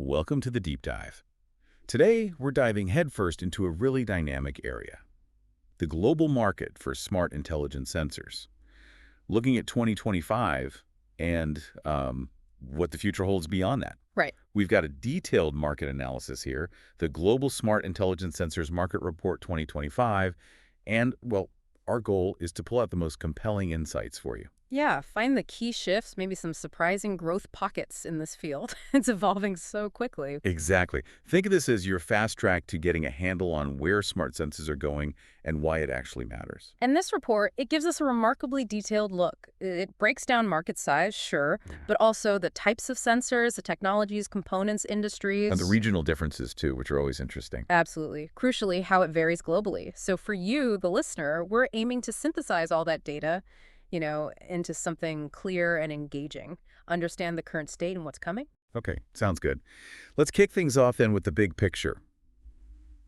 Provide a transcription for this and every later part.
Welcome to the Deep Dive. Today, we're diving headfirst into a really dynamic area, the global market for smart intelligent sensors. Looking at 2025 and what the future holds beyond that. Right. We've got a detailed market analysis here, the Global Smart Intelligent Sensors Market Report 2025, and, well, our goal is to pull out the most compelling insights for you. Yeah, find the key shifts, maybe some surprising growth pockets in this field. It's evolving so quickly. Exactly. Think of this as your fast track to getting a handle on where smart sensors are going and why it actually matters. And this report, it gives us a remarkably detailed look. It breaks down market size, sure, but also the types of sensors, the technologies, components, industries. And the regional differences, too, which are always interesting. Absolutely. Crucially, how it varies globally. So for you, the listener, we're aiming to synthesize all that data, into something clear and engaging. Understand the current state and what's coming. Okay, sounds good. Let's kick things off then with the big picture.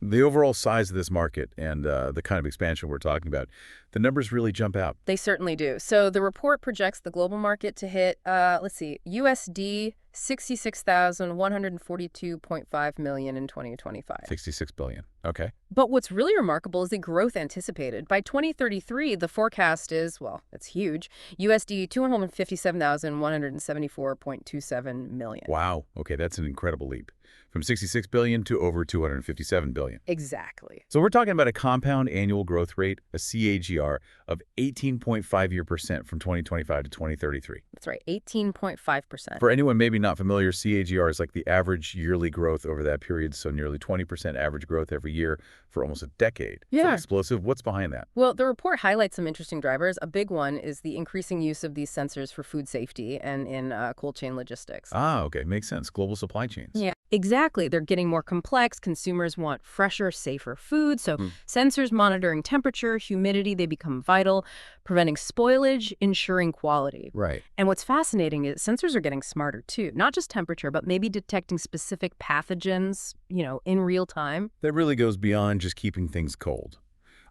The overall size of this market and the kind of expansion we're talking about, the numbers really jump out. They certainly do. So the report projects the global market to hit, USD 66,142.5 million in 2025. 66 billion. Okay. But what's really remarkable is the growth anticipated. By 2033, the forecast is, well, it's huge, USD 257,174.27 million. Wow. Okay, that's an incredible leap. From 66 billion to over 257 billion. Exactly. So we're talking about a compound annual growth rate, a CAGR, of 18.5% from 2025 to 2033. That's right, 18.5%. For anyone maybe not familiar, CAGR is like the average yearly growth over that period, so nearly 20% average growth every year for almost a decade. Yeah. Pretty explosive. What's behind that? Well, the report highlights some interesting drivers. A big one is the increasing use of these sensors for food safety and in cold chain logistics. Ah, okay. Makes sense. Global supply chains. Yeah, exactly. They're getting more complex. Consumers want fresher, safer food. So sensors monitoring temperature, humidity, they become vital, preventing spoilage, ensuring quality. Right. And what's fascinating is sensors are getting smarter too. Not just temperature, but maybe detecting specific pathogens, in real time. That really goes beyond just keeping things cold.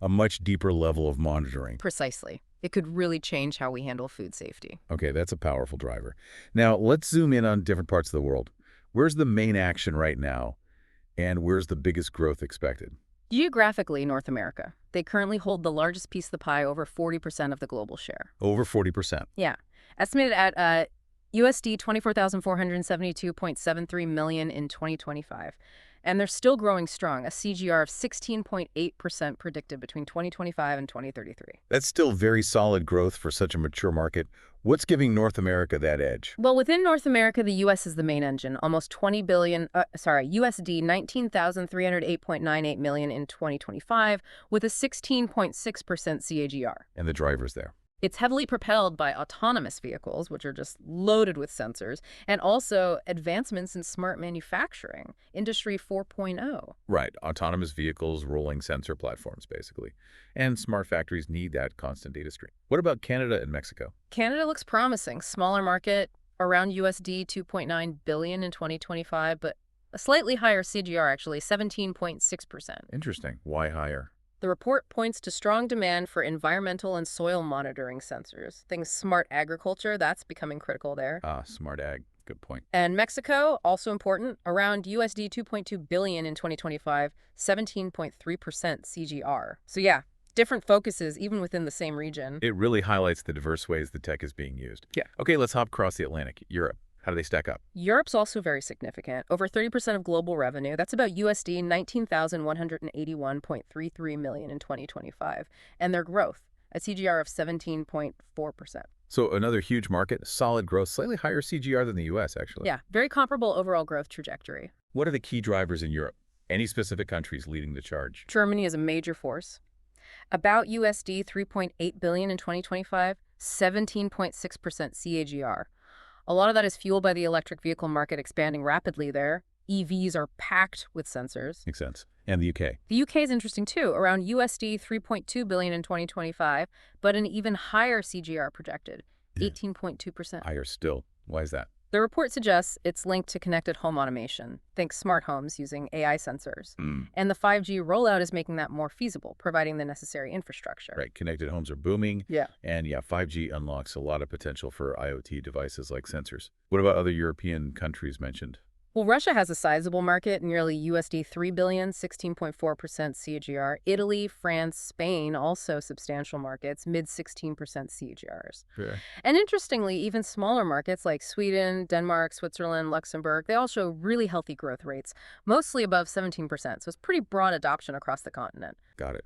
A much deeper level of monitoring. Precisely. It could really change how we handle food safety. Okay, that's a powerful driver. Now, let's zoom in on different parts of the world. Where's the main action right now, and where's the biggest growth expected? Geographically, North America. They currently hold the largest piece of the pie, over 40% of the global share. Over 40%. Yeah. Estimated at USD 24,472.73 million in 2025. And they're still growing strong, a CAGR of 16.8% predicted between 2025 and 2033. That's still very solid growth for such a mature market. What's giving North America that edge? Well, within North America, the U.S. is the main engine, almost USD 19,308.98 million in 2025, with a 16.6% CAGR. And the drivers there? It's heavily propelled by autonomous vehicles, which are just loaded with sensors, and also advancements in smart manufacturing, Industry 4.0. Right. Autonomous vehicles, rolling sensor platforms, basically. And smart factories need that constant data stream. What about Canada and Mexico? Canada looks promising. Smaller market, around USD 2.9 billion in 2025, but a slightly higher CAGR, actually, 17.6%. Interesting. Why higher? The report points to strong demand for environmental and soil monitoring sensors. Things smart agriculture, that's becoming critical there. Smart ag. Good point. And Mexico, also important, around USD 2.2 billion in 2025, 17.3% CGR. So yeah, different focuses even within the same region. It really highlights the diverse ways the tech is being used. Yeah. Okay, let's hop across the Atlantic. Europe. How do they stack up? Europe's also very significant. Over 30% of global revenue. That's about USD 19,181.33 million in 2025. And their growth, a CGR of 17.4%. So another huge market, solid growth, slightly higher CGR than the U.S., actually. Yeah, very comparable overall growth trajectory. What are the key drivers in Europe? Any specific countries leading the charge? Germany is a major force. About USD 3.8 billion in 2025, 17.6% CAGR. A lot of that is fueled by the electric vehicle market expanding rapidly there. EVs are packed with sensors. Makes sense. And the UK? The UK is interesting too, around USD 3.2 billion in 2025, but an even higher CGR projected, 18.2%. Higher still. Why is that? The report suggests it's linked to connected home automation. Think smart homes using AI sensors. And the 5G rollout is making that more feasible, providing the necessary infrastructure. Right. Connected homes are booming. Yeah. And 5G unlocks a lot of potential for IoT devices like sensors. What about other European countries mentioned? Well, Russia has a sizable market, nearly USD 3 billion, 16.4% CAGR. Italy, France, Spain, also substantial markets, mid 16% CAGRs. Fair. And interestingly, even smaller markets like Sweden, Denmark, Switzerland, Luxembourg, they all show really healthy growth rates, mostly above 17%. So it's pretty broad adoption across the continent. Got it.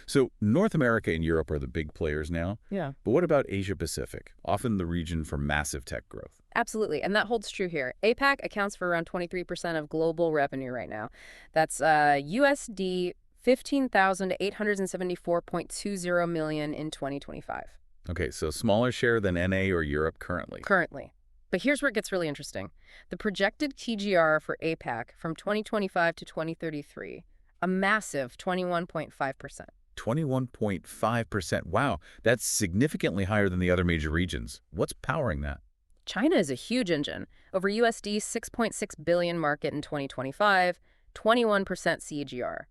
So North America and Europe are the big players now. Yeah. But what about Asia Pacific, often the region for massive tech growth? Absolutely, and that holds true here. APAC accounts for around 23% of global revenue right now. That's USD 15,874.20 million in 2025. Okay, so smaller share than NA or Europe currently. Currently. But here's where it gets really interesting. The projected CAGR for APAC from 2025 to 2033, a massive 21.5%. 21.5%. Wow, that's significantly higher than the other major regions. What's powering that? China is a huge engine. Over USD 6.6 billion market in 2025, 21% CAGR.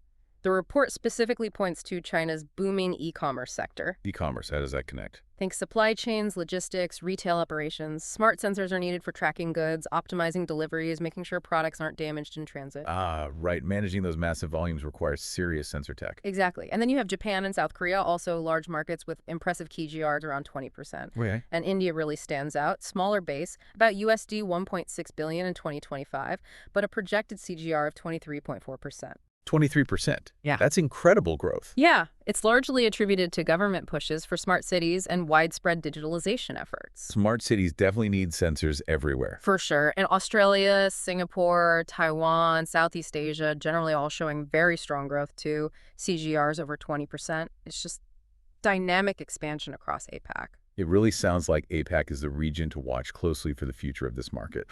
The report specifically points to China's booming e-commerce sector. E-commerce, how does that connect? Think supply chains, logistics, retail operations. Smart sensors are needed for tracking goods, optimizing deliveries, making sure products aren't damaged in transit. Ah, right. Managing those massive volumes requires serious sensor tech. Exactly. And then you have Japan and South Korea, also large markets with impressive CAGRs around 20%. Okay. And India really stands out. Smaller base, about USD 1.6 billion in 2025, but a projected CAGR of 23.4%. 23%. Yeah. That's incredible growth. Yeah, it's largely attributed to government pushes for smart cities and widespread digitalization efforts. Smart cities definitely need sensors everywhere. For sure. And Australia, Singapore, Taiwan, Southeast Asia, generally all showing very strong growth too. CGRs over 20%. It's just dynamic expansion across APAC. It really sounds like APAC is the region to watch closely for the future of this market.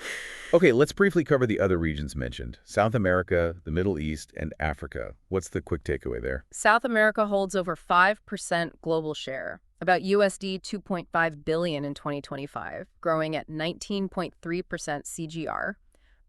Okay, let's briefly cover the other regions mentioned. South America, the Middle East, and Africa. What's the quick takeaway there? South America holds over 5% global share, about USD 2.5 billion in 2025, growing at 19.3% CGR.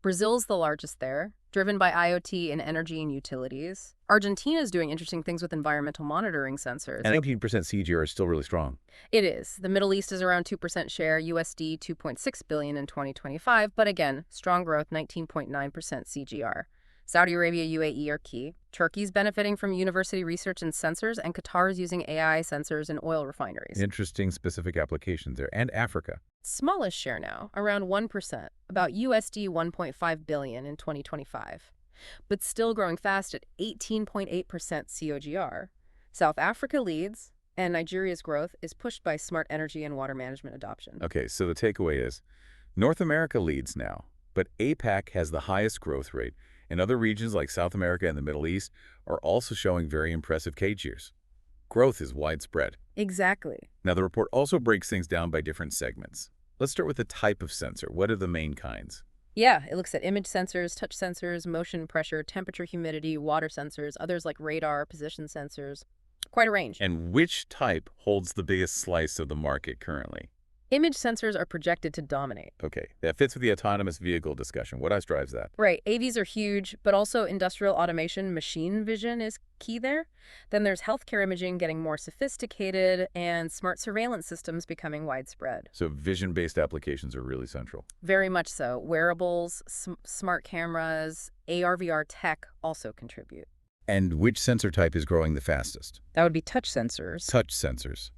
Brazil's the largest there, driven by IoT and energy and utilities. Argentina is doing interesting things with environmental monitoring sensors. And 19% CAGR is still really strong. It is. The Middle East is around 2% share, USD 2.6 billion in 2025, but again, strong growth, 19.9% CGR. Saudi Arabia, UAE are key. Turkey's benefiting from university research in sensors, and Qatar is using AI sensors in oil refineries. Interesting specific applications there. And Africa. Smallest share now, around 1%, about USD 1.5 billion in 2025, but still growing fast at 18.8% CAGR. South Africa leads, and Nigeria's growth is pushed by smart energy and water management adoption. Okay, so the takeaway is North America leads now, but APAC has the highest growth rate, and other regions like South America and the Middle East are also showing very impressive CAGRs. Growth is widespread. Exactly. Now, the report also breaks things down by different segments. Let's start with the type of sensor. What are the main kinds? Yeah, it looks at image sensors, touch sensors, motion, pressure, temperature, humidity, water sensors, others like radar, position sensors. Quite a range. And which type holds the biggest slice of the market currently? Image sensors are projected to dominate. Okay, that fits with the autonomous vehicle discussion. What else drives that? Right, AVs are huge, but also industrial automation, machine vision is key there. Then there's healthcare imaging getting more sophisticated and smart surveillance systems becoming widespread. So vision-based applications are really central. Very much so. Wearables, smart cameras, AR/VR tech also contribute. And which sensor type is growing the fastest? That would be touch sensors. Touch sensors.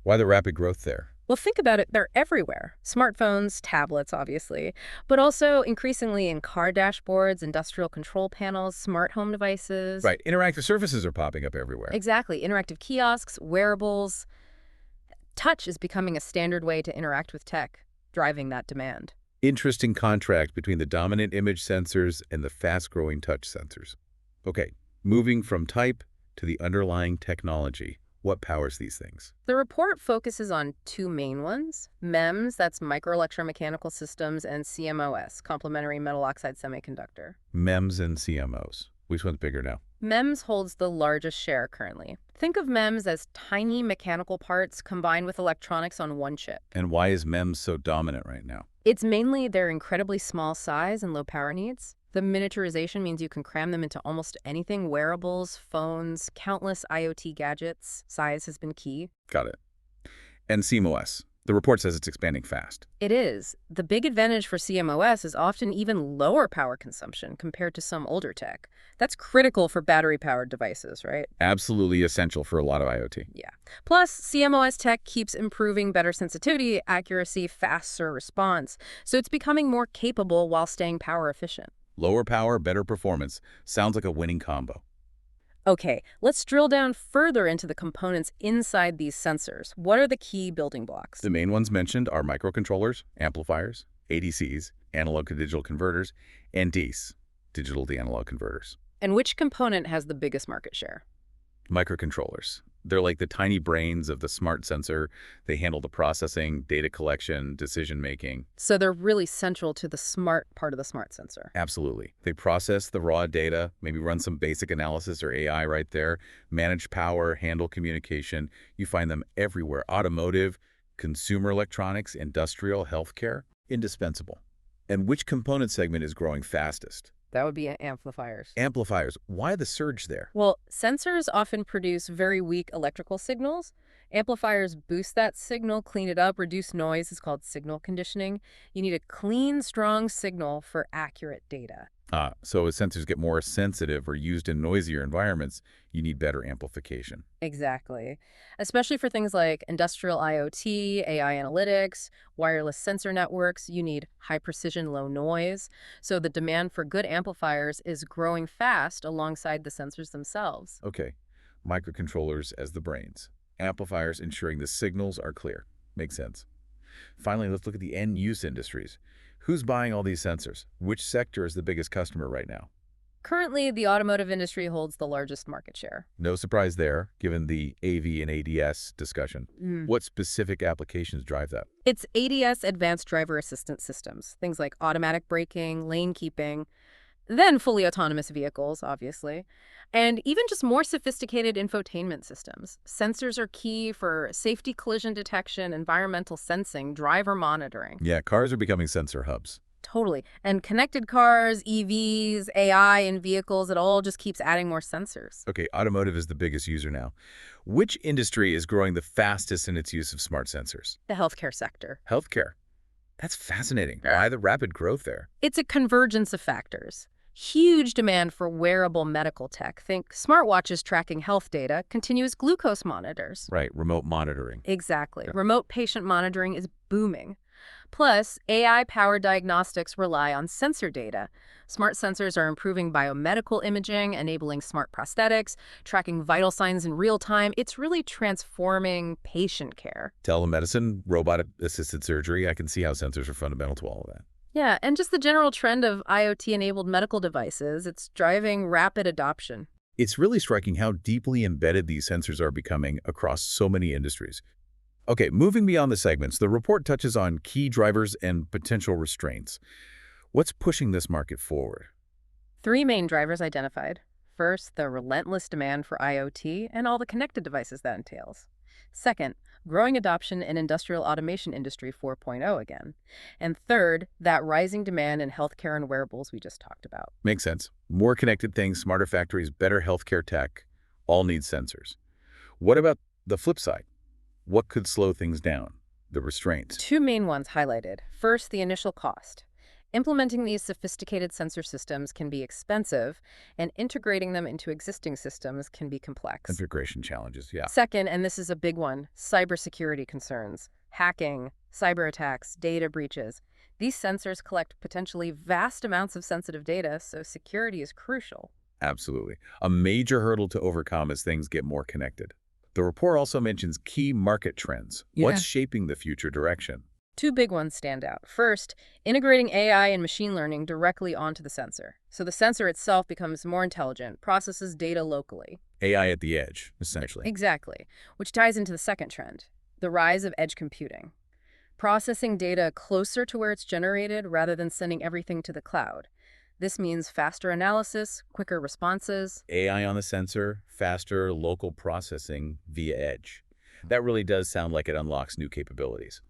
Why the rapid growth there? Well, think about it. They're everywhere. Smartphones, tablets, obviously, but also increasingly in car dashboards, industrial control panels, smart home devices. Right, interactive surfaces are popping up everywhere. Exactly. Interactive kiosks, wearables. Touch is becoming a standard way to interact with tech, driving that demand. Interesting contrast between the dominant image sensors and the fast-growing touch sensors. Okay, moving from type to the underlying technology. What powers these things? The report focuses on two main ones: MEMS, that's microelectromechanical systems, and CMOS, complementary metal oxide semiconductor. MEMS and CMOs. Which one's bigger now? MEMS holds the largest share currently. Think of MEMS as tiny mechanical parts combined with electronics on one chip. And why is MEMS so dominant right now? It's mainly their incredibly small size and low power needs. The miniaturization means you can cram them into almost anything: wearables, phones, countless IoT gadgets. Size has been key. Got it. And CMOS. The report says it's expanding fast. It is. The big advantage for CMOS is often even lower power consumption compared to some older tech. That's critical for battery-powered devices, right? Absolutely essential for a lot of IoT. Yeah. Plus, CMOS tech keeps improving better sensitivity, accuracy, faster response, so it's becoming more capable while staying power efficient. Lower power, better performance. Sounds like a winning combo. Okay, let's drill down further into the components inside these sensors. What are the key building blocks? The main ones mentioned are microcontrollers, amplifiers, ADCs, analog to digital converters, and DICs, digital to analog converters. And which component has the biggest market share? Microcontrollers. They're like the tiny brains of the smart sensor. They handle the processing, data collection, decision-making. So they're really central to the smart part of the smart sensor. Absolutely. They process the raw data, maybe run some basic analysis or AI right there, manage power, handle communication. You find them everywhere. Automotive, consumer electronics, industrial, healthcare, indispensable. And which component segment is growing fastest? That would be amplifiers. Amplifiers. Why the surge there? Well, sensors often produce very weak electrical signals. Amplifiers boost that signal, clean it up, reduce noise. It's called signal conditioning. You need a clean, strong signal for accurate data. So as sensors get more sensitive or used in noisier environments, you need better amplification. Exactly. Especially for things like industrial IoT, AI analytics, wireless sensor networks, you need high precision, low noise. So the demand for good amplifiers is growing fast alongside the sensors themselves. Okay, microcontrollers as the brains. Amplifiers ensuring the signals are clear. Makes sense. Finally, let's look at the end-use industries. Who's buying all these sensors? Which sector is the biggest customer right now? Currently, the automotive industry holds the largest market share. No surprise there, given the AV and ADS discussion. What specific applications drive that? It's ADS, Advanced Driver Assistance Systems, things like automatic braking, lane keeping, then fully autonomous vehicles, obviously, and even just more sophisticated infotainment systems. Sensors are key for safety collision detection, environmental sensing, driver monitoring. Yeah, cars are becoming sensor hubs. Totally. And connected cars, EVs, AI in vehicles, it all just keeps adding more sensors. Okay, automotive is the biggest user now. Which industry is growing the fastest in its use of smart sensors? The healthcare sector. Healthcare. That's fascinating. Why the rapid growth there? It's a convergence of factors. Huge demand for wearable medical tech. Think smartwatches tracking health data, continuous glucose monitors. Right, remote monitoring. Exactly. Yeah. Remote patient monitoring is booming. Plus, AI-powered diagnostics rely on sensor data. Smart sensors are improving biomedical imaging, enabling smart prosthetics, tracking vital signs in real time. It's really transforming patient care. Telemedicine, robot-assisted surgery, I can see how sensors are fundamental to all of that. Yeah, and just the general trend of IoT-enabled medical devices, it's driving rapid adoption. It's really striking how deeply embedded these sensors are becoming across so many industries. Okay, moving beyond the segments, the report touches on key drivers and potential restraints. What's pushing this market forward? 3 main drivers identified. First, the relentless demand for IoT and all the connected devices that entails. Second, growing adoption in industrial automation industry 4.0 again. And third, that rising demand in healthcare and wearables we just talked about. Makes sense. More connected things, smarter factories, better healthcare tech, all need sensors. What about the flip side? What could slow things down? The restraints. 2 main ones highlighted. First, the initial cost. Implementing these sophisticated sensor systems can be expensive, and integrating them into existing systems can be complex. Integration challenges, yeah. Second, and this is a big one, cybersecurity concerns. Hacking, cyber attacks, data breaches. These sensors collect potentially vast amounts of sensitive data, so security is crucial. Absolutely. A major hurdle to overcome as things get more connected. The report also mentions key market trends. What's shaping the future direction? 2 big ones stand out. First, integrating AI and machine learning directly onto the sensor. So the sensor itself becomes more intelligent, processes data locally. AI at the edge, essentially. Exactly, which ties into the second trend, the rise of edge computing. Processing data closer to where it's generated rather than sending everything to the cloud. This means faster analysis, quicker responses. AI on the sensor, faster local processing via edge. That really does sound like it unlocks new capabilities.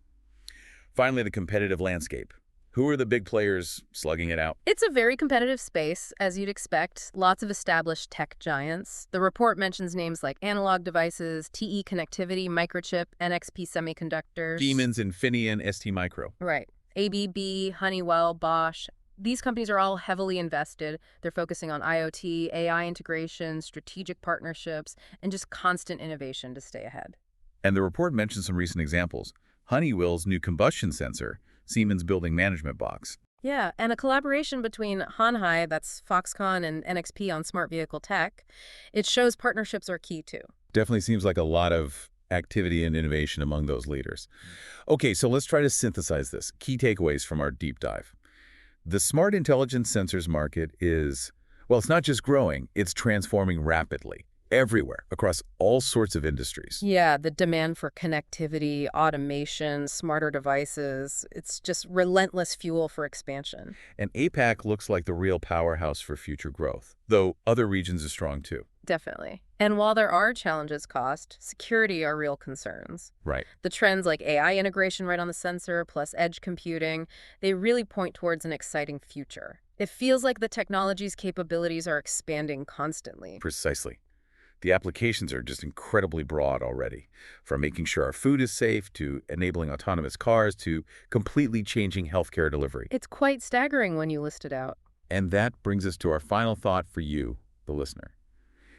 Finally, the competitive landscape. Who are the big players slugging it out? It's a very competitive space, as you'd expect. Lots of established tech giants. The report mentions names like Analog Devices, TE Connectivity, Microchip, NXP Semiconductors. Siemens, Infineon, STMicro. Right. ABB, Honeywell, Bosch. These companies are all heavily invested. They're focusing on IoT, AI integration, strategic partnerships, and just constant innovation to stay ahead. And the report mentions some recent examples. Honeywell's new combustion sensor, Siemens building management box. Yeah, and a collaboration between Hanhai, that's Foxconn, and NXP on smart vehicle tech. It shows partnerships are key too. Definitely seems like a lot of activity and innovation among those leaders. Okay, so let's try to synthesize this. Key takeaways from our deep dive. The smart intelligence sensors market is, well, it's not just growing, it's transforming rapidly, everywhere, across all sorts of industries. Yeah, the demand for connectivity, automation, smarter devices, it's just relentless fuel for expansion. And APAC looks like the real powerhouse for future growth, though other regions are strong too. Definitely. And while there are challenges cost, security are real concerns. Right. The trends like AI integration right on the sensor, plus edge computing, they really point towards an exciting future. It feels like the technology's capabilities are expanding constantly. Precisely. The applications are just incredibly broad already, from making sure our food is safe, to enabling autonomous cars, to completely changing healthcare delivery. It's quite staggering when you list it out. And that brings us to our final thought for you, the listener.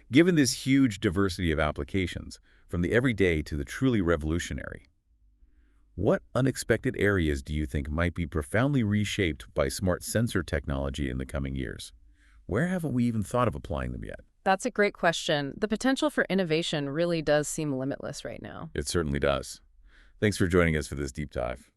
Given this huge diversity of applications, from the everyday to the truly revolutionary, what unexpected areas do you think might be profoundly reshaped by smart sensor technology in the coming years? Where haven't we even thought of applying them yet? That's a great question. The potential for innovation really does seem limitless right now. It certainly does. Thanks for joining us for this deep dive.